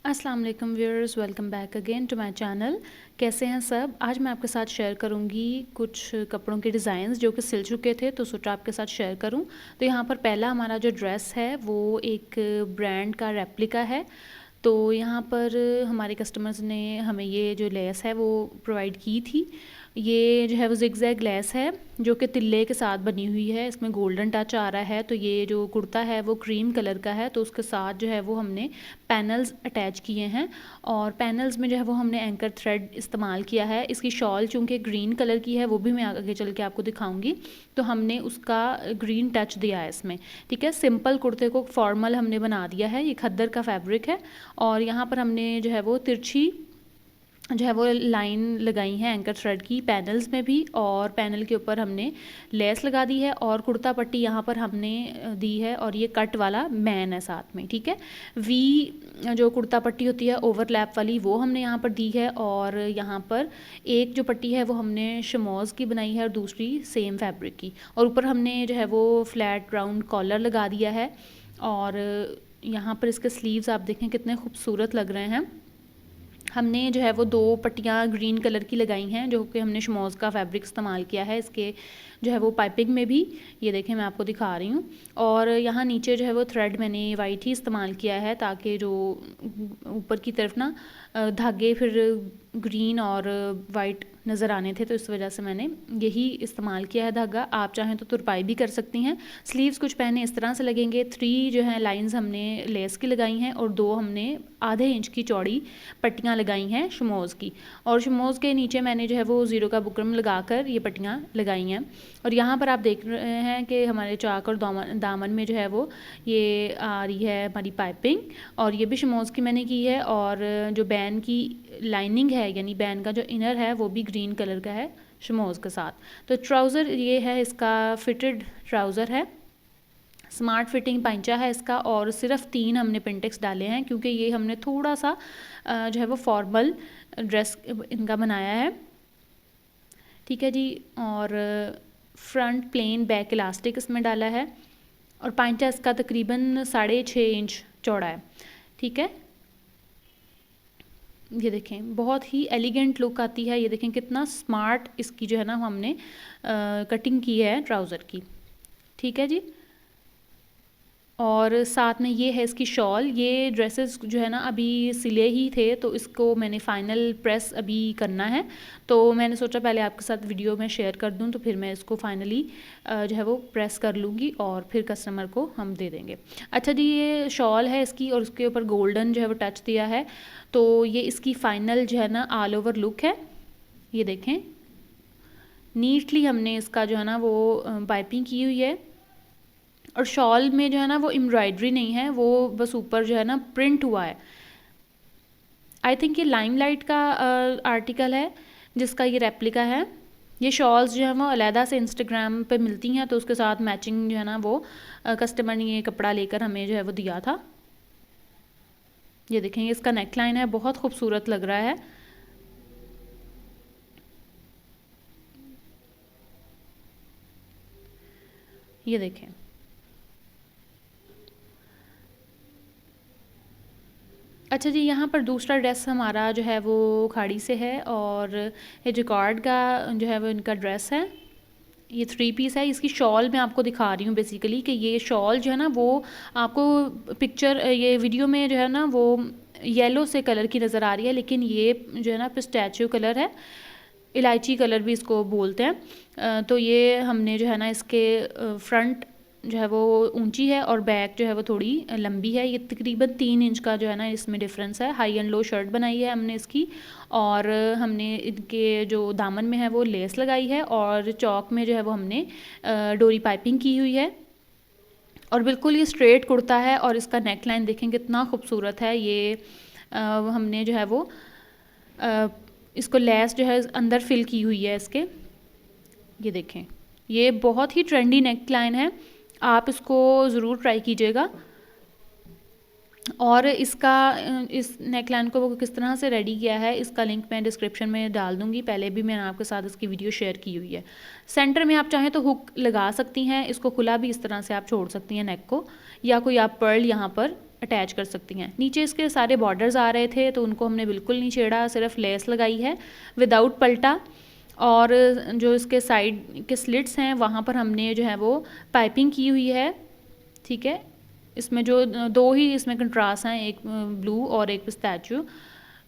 अस्सलाम वालेकुम viewers, welcome back again to my channel. कैसे हैं सब? आज मैं आपके साथ शेयर करूंगी कुछ कपड़ों के डिज़ाइंस जो कि सिल चुके थे, तो सोचा आपके साथ शेयर करूं। तो यहाँ पर पहला हमारा जो ड्रेस है वो एक ब्रांड का रेप्लिका है। तो यहाँ पर हमारे कस्टमर्स ने हमें ये जो लेस है वो प्रोवाइड की थी। ये जो है वो जिगजैग लेस है जो कि तिल्ले के साथ बनी हुई है, इसमें गोल्डन टच आ रहा है। तो ये जो कुर्ता है वो क्रीम कलर का है, तो उसके साथ जो है वो हमने पैनल्स अटैच किए हैं और पैनल्स में जो है वो हमने एंकर थ्रेड इस्तेमाल किया है। इसकी शॉल चूँकि ग्रीन कलर की है, वो भी मैं आगे चल के आपको दिखाऊंगी, तो हमने उसका ग्रीन टच दिया है इसमें। ठीक है, सिंपल कुर्ते को फॉर्मल हमने बना दिया है। ये खद्दर का फैब्रिक है और यहाँ पर हमने जो है वो तिरछी जो है वो लाइन लगाई है एंकर थ्रेड की पैनल्स में भी, और पैनल के ऊपर हमने लेस लगा दी है और कुर्ता पट्टी यहाँ पर हमने दी है और ये कट वाला मैन है साथ में। ठीक है, वी जो कुर्ता पट्टी होती है ओवरलैप वाली, वो हमने यहाँ पर दी है। और यहाँ पर एक जो पट्टी है वो हमने शमोज़ की बनाई है और दूसरी सेम फैब्रिक की, और ऊपर हमने जो है वो फ्लैट राउंड कॉलर लगा दिया है। और यहाँ पर इसके स्लीव्स आप देखें कितने खूबसूरत लग रहे हैं। हमने जो है वो 2 पट्टियाँ ग्रीन कलर की लगाई हैं जो कि हमने शमोज़ का फैब्रिक इस्तेमाल किया है इसके जो है वो पाइपिंग में भी। ये देखें, मैं आपको दिखा रही हूँ। और यहाँ नीचे जो है वो थ्रेड मैंने वाइट ही इस्तेमाल किया है ताकि जो ऊपर की तरफ ना धागे फिर ग्रीन और वाइट नज़र आने थे, तो इस वजह से मैंने यही इस्तेमाल किया है धागा। आप चाहें तो तुरपाई भी कर सकती हैं। स्लीव्स कुछ पहने इस तरह से लगेंगे। 3 जो है लाइंस हमने लेस की लगाई हैं और 2 हमने आधे इंच की चौड़ी पट्टियाँ लगाई हैं शमोज़ की, और शमोज़ के नीचे मैंने जो है वो ज़ीरो का बुकरम लगाकर ये पट्टियाँ लगाई हैं। और यहाँ पर आप देख रहे हैं कि हमारे चाक और दामन में जो है वो ये आ रही है हमारी पाइपिंग, और ये भी शमोज़ की मैंने की है। और जो बैन की लाइनिंग है यानी बैन का जो इनर है वो भी ग्रीन कलर का है शमोज़ के साथ। तो ट्राउज़र ये है, इसका फिटेड ट्राउज़र है, स्मार्ट फिटिंग पैंचा है इसका, और सिर्फ 3 हमने पिंटेक्स डाले हैं क्योंकि ये हमने थोड़ा सा जो है वो फॉर्मल ड्रेस इनका बनाया है। ठीक है जी। और फ्रंट प्लेन बैक इलास्टिक इसमें डाला है और पैंचा इसका तकरीबन 6.5 इंच चौड़ा है। ठीक है, ये देखें बहुत ही एलिगेंट लुक आती है। ये देखें कितना स्मार्ट इसकी जो है ना हमने कटिंग की है ट्राउज़र की। ठीक है जी। और साथ में ये है इसकी शॉल। ये ड्रेसेस जो है ना अभी सिले ही थे, तो इसको मैंने फ़ाइनल प्रेस अभी करना है, तो मैंने सोचा पहले आपके साथ वीडियो में शेयर कर दूं, तो फिर मैं इसको फाइनली जो है वो प्रेस कर लूँगी और फिर कस्टमर को हम दे देंगे। अच्छा जी, ये शॉल है इसकी और उसके ऊपर गोल्डन जो है वो टच दिया है, तो ये इसकी फ़ाइनल जो है ना ऑल ओवर लुक है। ये देखें नीटली हमने इसका जो है ना वो पाइपिंग की हुई है, और शॉल में जो है ना वो एम्ब्रॉयडरी नहीं है, वो बस ऊपर जो है ना प्रिंट हुआ है। आई थिंक ये लाइमलाइट का आर्टिकल है जिसका ये रेप्लिका है। ये शॉल्स जो है वो अलहदा से इंस्टाग्राम पे मिलती हैं, तो उसके साथ मैचिंग जो है ना वो कस्टमर ने ये कपड़ा लेकर हमें जो है वो दिया था। ये देखें, ये इसका नेक लाइन है, बहुत खूबसूरत लग रहा है। ये देखें, अच्छा जी, यहाँ पर दूसरा ड्रेस हमारा जो है वो खाड़ी से है, और ये जिकॉर्ड का जो है वो इनका ड्रेस है। ये 3 पीस है। इसकी शॉल मैं आपको दिखा रही हूँ बेसिकली कि ये शॉल जो है ना वो आपको पिक्चर ये वीडियो में जो है ना वो येलो से कलर की नज़र आ रही है, लेकिन ये जो है ना पिस्टैचियो कलर है, इलायची कलर भी इसको बोलते हैं। तो ये हमने जो है ना इसके फ्रंट जो है वो ऊंची है और बैक जो है वो थोड़ी लंबी है। ये तकरीबन 3 इंच का जो है ना इसमें डिफरेंस है। हाई एंड लो शर्ट बनाई है हमने इसकी, और हमने इनके जो दामन में है वो लेस लगाई है, और चौक में जो है वो हमने डोरी पाइपिंग की हुई है। और बिल्कुल ये स्ट्रेट कुर्ता है, और इसका नेक लाइन देखें कितना खूबसूरत है। ये हमने जो है वो इसको लेस जो है अंदर फिल की हुई है इसके। ये देखें, ये बहुत ही ट्रेंडी नेक लाइन है, आप इसको ज़रूर ट्राई कीजिएगा। और इसका इस नेक लाइन को वो किस तरह से रेडी किया है इसका लिंक मैं डिस्क्रिप्शन में डाल दूँगी। पहले भी मैंने आपके साथ इसकी वीडियो शेयर की हुई है। सेंटर में आप चाहें तो हुक लगा सकती हैं, इसको खुला भी इस तरह से आप छोड़ सकती हैं नेक को, या कोई आप पर्ल यहाँ पर अटैच कर सकती हैं। नीचे इसके सारे बॉर्डर्स आ रहे थे तो उनको हमने बिल्कुल नहीं छेड़ा, सिर्फ लेस लगाई है विदाउट पलटा। और जो इसके साइड के स्लिट्स हैं वहाँ पर हमने जो है वो पाइपिंग की हुई है। ठीक है, इसमें जो दो ही इसमें कंट्रास्ट हैं, एक ब्लू और एक पिस्ताचियो।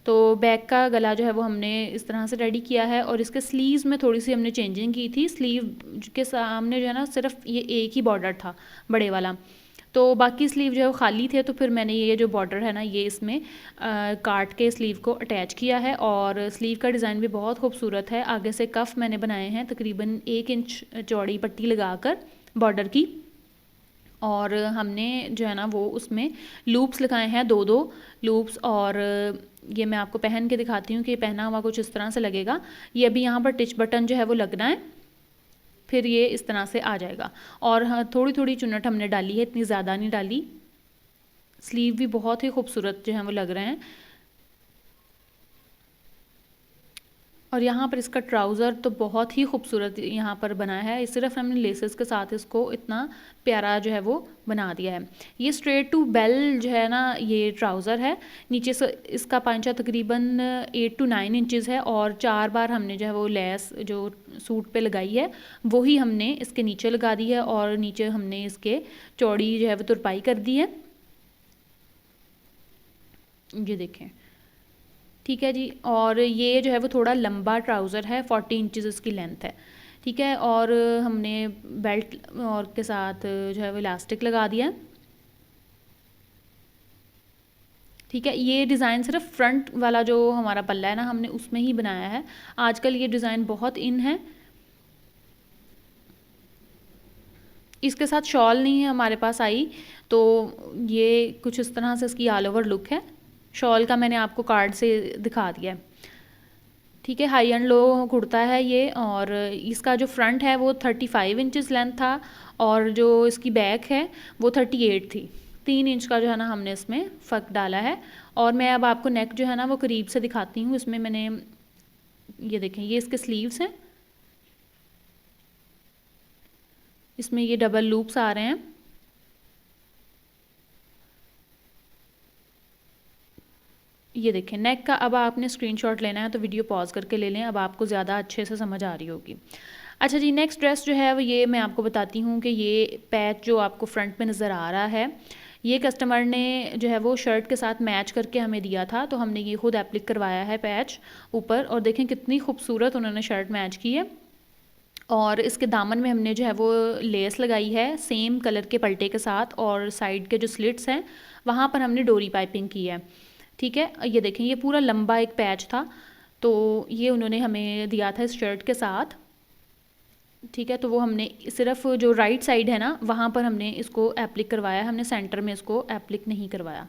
तो बैक का गला जो है वो हमने इस तरह से रेडी किया है। और इसके स्लीव्स में थोड़ी सी हमने चेंजिंग की थी। स्लीव के सामने जो है ना सिर्फ ये एक ही बॉर्डर था बड़े वाला, तो बाकी स्लीव जो है वो खाली थे। तो फिर मैंने ये जो बॉर्डर है ना ये इसमें काट के स्लीव को अटैच किया है। और स्लीव का डिज़ाइन भी बहुत खूबसूरत है। आगे से कफ मैंने बनाए हैं तकरीबन 1 इंच चौड़ी पट्टी लगाकर बॉर्डर की। और हमने जो है ना वो उसमें लूप्स लगाए हैं, 2-2 लूप्स। और ये मैं आपको पहन के दिखाती हूँ कि पहना हुआ कुछ इस तरह से लगेगा। ये अभी यहाँ पर टिच बटन जो है वो लगना है, फिर ये इस तरह से आ जाएगा। और हाँ, थोड़ी थोड़ी चुन्नट हमने डाली है, इतनी ज़्यादा नहीं डाली। स्लीव भी बहुत ही खूबसूरत जो है वो लग रहे हैं। और यहाँ पर इसका ट्राउज़र तो बहुत ही खूबसूरत यहाँ पर बना है। सिर्फ हमने लेसेस के साथ इसको इतना प्यारा जो है वो बना दिया है। ये स्ट्रेट टू बेल जो है ना ये ट्राउज़र है। नीचे से इसका पांचा तकरीबन 8 to 9 इंचज़ है। और 4 बार हमने जो है वो लेस जो सूट पे लगाई है वही हमने इसके नीचे लगा दी है। और नीचे हमने इसके चौड़ी जो है वो तुरपाई कर दी है। ये देखें, ठीक है जी। और ये जो है वो थोड़ा लंबा ट्राउज़र है, 40 इंचज़ इसकी लेंथ है। ठीक है, और हमने बेल्ट और के साथ जो है वो इलास्टिक लगा दिया। ठीक है, ये डिज़ाइन सिर्फ फ्रंट वाला जो हमारा पल्ला है ना हमने उसमें ही बनाया है। आजकल ये डिज़ाइन बहुत इन है। इसके साथ शॉल नहीं है हमारे पास आई, तो ये कुछ इस तरह से इसकी ऑल ओवर लुक है। शॉल का मैंने आपको कार्ड से दिखा दिया है। ठीक है, हाई एंड लो कुर्ता है ये। और इसका जो फ्रंट है वो 35 इंचज़ लेंथ था और जो इसकी बैक है वो 38 थी। 3 इंच का जो है ना हमने इसमें फ़र्क डाला है। और मैं अब आपको नेक जो है ना वो करीब से दिखाती हूँ। इसमें मैंने ये देखें, ये इसके स्लीव्स हैं, इसमें ये डबल लूप्स आ रहे हैं। ये देखें नेक का। अब आपने स्क्रीनशॉट लेना है तो वीडियो पॉज करके ले लें, अब आपको ज़्यादा अच्छे से समझ आ रही होगी। अच्छा जी, नेक्स्ट ड्रेस जो है वो ये मैं आपको बताती हूँ कि ये पैच जो आपको फ्रंट में नज़र आ रहा है ये कस्टमर ने जो है वो शर्ट के साथ मैच करके हमें दिया था, तो हमने ये खुद एप्लिक करवाया है पैच ऊपर। और देखें कितनी खूबसूरत उन्होंने शर्ट मैच की है। और इसके दामन में हमने जो है वो लेस लगाई है सेम कलर के पल्टे के साथ। और साइड के जो स्लिट्स हैं वहाँ पर हमने डोरी पाइपिंग की है। ठीक है, ये देखें ये पूरा लंबा एक पैच था, तो ये उन्होंने हमें दिया था इस शर्ट के साथ। ठीक है, तो वो हमने सिर्फ जो राइट साइड है ना वहाँ पर हमने इसको एप्लिक करवाया, हमने सेंटर में इसको एप्लिक नहीं करवाया।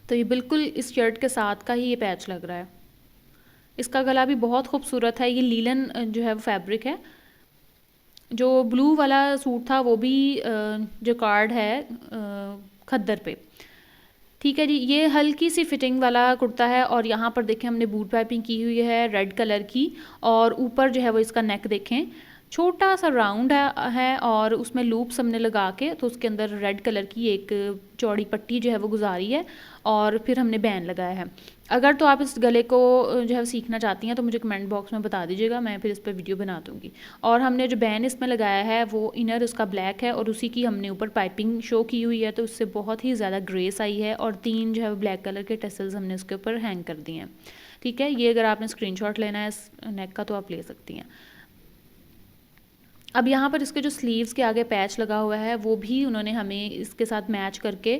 तो ये बिल्कुल इस शर्ट के साथ का ही ये पैच लग रहा है। इसका गला भी बहुत खूबसूरत है। ये लीलन जो है वो फैब्रिक है। जो ब्लू वाला सूट था वो भी जो कार्ड है खद्दर पे। ठीक है जी, ये हल्की सी फिटिंग वाला कुर्ता है। और यहाँ पर देखें हमने बूट पाइपिंग की हुई है रेड कलर की। और ऊपर जो है वो इसका नेक देखें छोटा सा राउंड है और उसमें लूप्स हमने लगा के तो उसके अंदर रेड कलर की एक चौड़ी पट्टी जो है वो गुजारी है। और फिर हमने बैन लगाया है। अगर तो आप इस गले को जो है सीखना चाहती हैं तो मुझे कमेंट बॉक्स में बता दीजिएगा, मैं फिर इस पर वीडियो बना दूँगी। और हमने जो बैन इसमें लगाया है वो इनर उसका ब्लैक है और उसी की हमने ऊपर पाइपिंग शो की हुई है, तो उससे बहुत ही ज़्यादा ग्रेस आई है। और 3 जो है ब्लैक कलर के टसल्स हमने उसके ऊपर हैंग कर दिए हैं। ठीक है, ये अगर आपने स्क्रीनशॉट लेना है इस नेक का तो आप ले सकती हैं। अब यहाँ पर इसके जो स्लीव्स के आगे पैच लगा हुआ है वो भी उन्होंने हमें इसके साथ मैच करके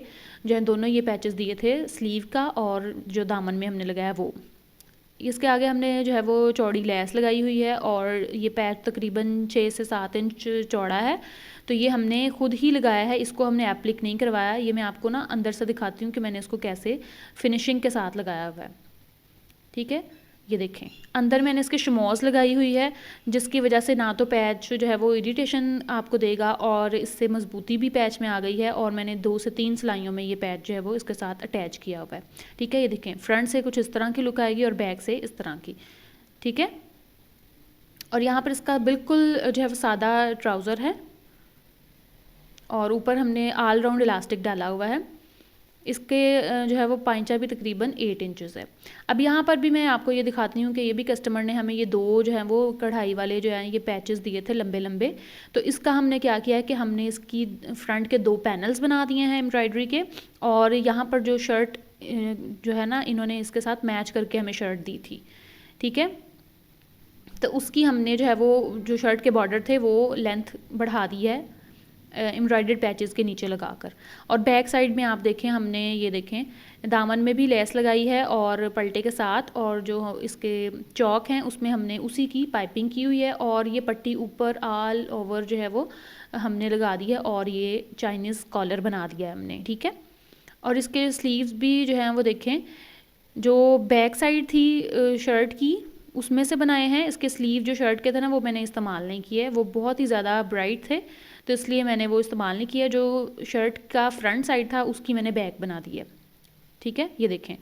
जो है दोनों ये पैचेस दिए थे, स्लीव का और जो दामन में हमने लगाया वो। इसके आगे हमने जो है वो चौड़ी लेस लगाई हुई है और ये पैच तकरीबन 6 से 7 इंच चौड़ा है, तो ये हमने खुद ही लगाया है, इसको हमने एप्लिक नहीं करवाया। ये मैं आपको ना अंदर से दिखाती हूँ कि मैंने इसको कैसे फिनिशिंग के साथ लगाया हुआ है। ठीक है, ये देखें अंदर मैंने इसके शमोज लगाई हुई है जिसकी वजह से ना तो पैच जो है वो इरिटेशन आपको देगा और इससे मजबूती भी पैच में आ गई है। और मैंने 2 से 3 सिलाइयों में ये पैच जो है वो इसके साथ अटैच किया हुआ है। ठीक है, ये देखें फ्रंट से कुछ इस तरह की लुक आएगी और बैक से इस तरह की। ठीक है, और यहाँ पर इसका बिल्कुल जो है वो सादा ट्राउज़र है और ऊपर हमने ऑल राउंड इलास्टिक डाला हुआ है। इसके जो है वो पाइंचा भी तकरीबन 8 इंचेस है। अब यहाँ पर भी मैं आपको ये दिखाती हूँ कि ये भी कस्टमर ने हमें ये 2 जो है वो कढ़ाई वाले जो हैं ये पैचेस दिए थे लंबे लंबे। तो इसका हमने क्या किया है कि हमने इसकी फ्रंट के 2 पैनल्स बना दिए हैं एम्ब्रॉयडरी के, और यहाँ पर जो शर्ट जो है ना इन्होंने इसके साथ मैच करके हमें शर्ट दी थी, ठीक है। तो उसकी हमने जो है वो जो शर्ट के बॉर्डर थे वो लेंथ बढ़ा दी है एम्ब्रॉयडर्ड पैचेस के नीचे लगाकर। और बैक साइड में आप देखें हमने ये देखें दामन में भी लेस लगाई है और पल्टे के साथ, और जो इसके चौक हैं उसमें हमने उसी की पाइपिंग की हुई है, और ये पट्टी ऊपर ऑल ओवर जो है वो हमने लगा दी है, और ये चाइनीज़ कॉलर बना दिया है हमने, ठीक है। और इसके स्लीव्स भी जो हैं वो देखें जो बैक साइड थी शर्ट की उसमें से बनाए हैं। इसके स्लीव जो शर्ट के थे ना वो मैंने इस्तेमाल नहीं किए, वो बहुत ही ज़्यादा ब्राइट थे तो इसलिए मैंने वो इस्तेमाल नहीं किया। जो शर्ट का फ्रंट साइड था उसकी मैंने बैक बना दी है, ठीक है। ये देखें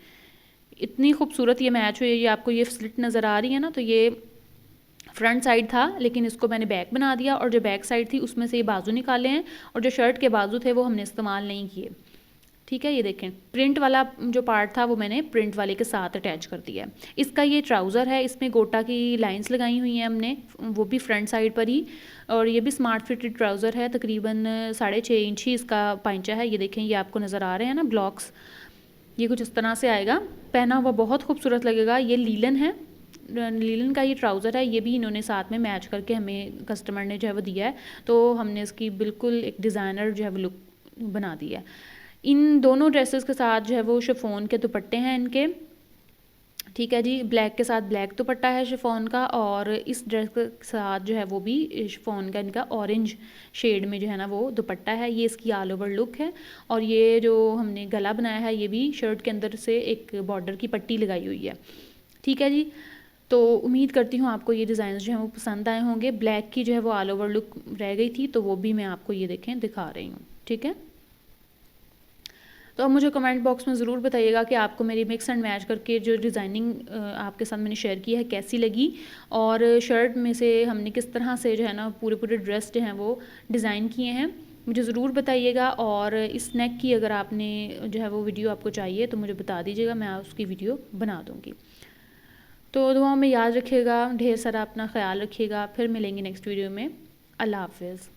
इतनी खूबसूरत ये मैच हुई है। ये आपको ये स्लिट नज़र आ रही है ना, तो ये फ्रंट साइड था लेकिन इसको मैंने बैक बना दिया, और जो बैक साइड थी उसमें से ये बाजू निकाले हैं, और जो शर्ट के बाजू थे वो हमने इस्तेमाल नहीं किए, ठीक है। ये देखें प्रिंट वाला जो पार्ट था वो मैंने प्रिंट वाले के साथ अटैच कर दिया है। इसका ये ट्राउज़र है, इसमें गोटा की लाइंस लगाई हुई हैं हमने, वो भी फ्रंट साइड पर ही, और ये भी स्मार्ट फिटेड ट्राउज़र है। तकरीबन 6.5 इंच ही इसका पाइंचा है। ये देखें ये आपको नज़र आ रहे हैं ना ब्लॉक्स, ये कुछ इस तरह से आएगा। पहना हुआ बहुत खूबसूरत लगेगा। ये लीलन है, लीलन का ये ट्राउज़र है, ये भी इन्होंने साथ में मैच करके हमें कस्टमर ने जो है वो दिया है, तो हमने इसकी बिल्कुल एक डिज़ाइनर जो है वो लुक बना दी है। इन दोनों ड्रेसेस के साथ जो है वो शिफॉन के दुपट्टे हैं इनके, ठीक है जी। ब्लैक के साथ ब्लैक दुपट्टा है शिफॉन का, और इस ड्रेस के साथ जो है वो भी शिफॉन का इनका ऑरेंज शेड में जो है ना वो दुपट्टा है। ये इसकी ऑल ओवर लुक है, और ये जो हमने गला बनाया है ये भी शर्ट के अंदर से एक बॉर्डर की पट्टी लगाई हुई है, ठीक है जी। तो उम्मीद करती हूँ आपको ये डिज़ाइन जो है वो पसंद आए होंगे। ब्लैक की जो है वो ऑल ओवर लुक रह गई थी, तो वो भी मैं आपको ये देखें दिखा रही हूँ, ठीक है। तो अब मुझे कमेंट बॉक्स में ज़रूर बताइएगा कि आपको मेरी मिक्स एंड मैच करके जो डिज़ाइनिंग आपके साथ मैंने शेयर की है कैसी लगी, और शर्ट में से हमने किस तरह से जो है ना पूरे पूरे ड्रेस जो हैं वो डिज़ाइन किए हैं, मुझे ज़रूर बताइएगा। और इस नेक की अगर आपने जो है वो वीडियो आपको चाहिए तो मुझे बता दीजिएगा, मैं उसकी वीडियो बना दूँगी। तो दुआओं में याद रखिएगा, ढेर सारा अपना ख्याल रखिएगा। फिर मिलेंगे नेक्स्ट वीडियो में। अल्लाह हाफ़िज़।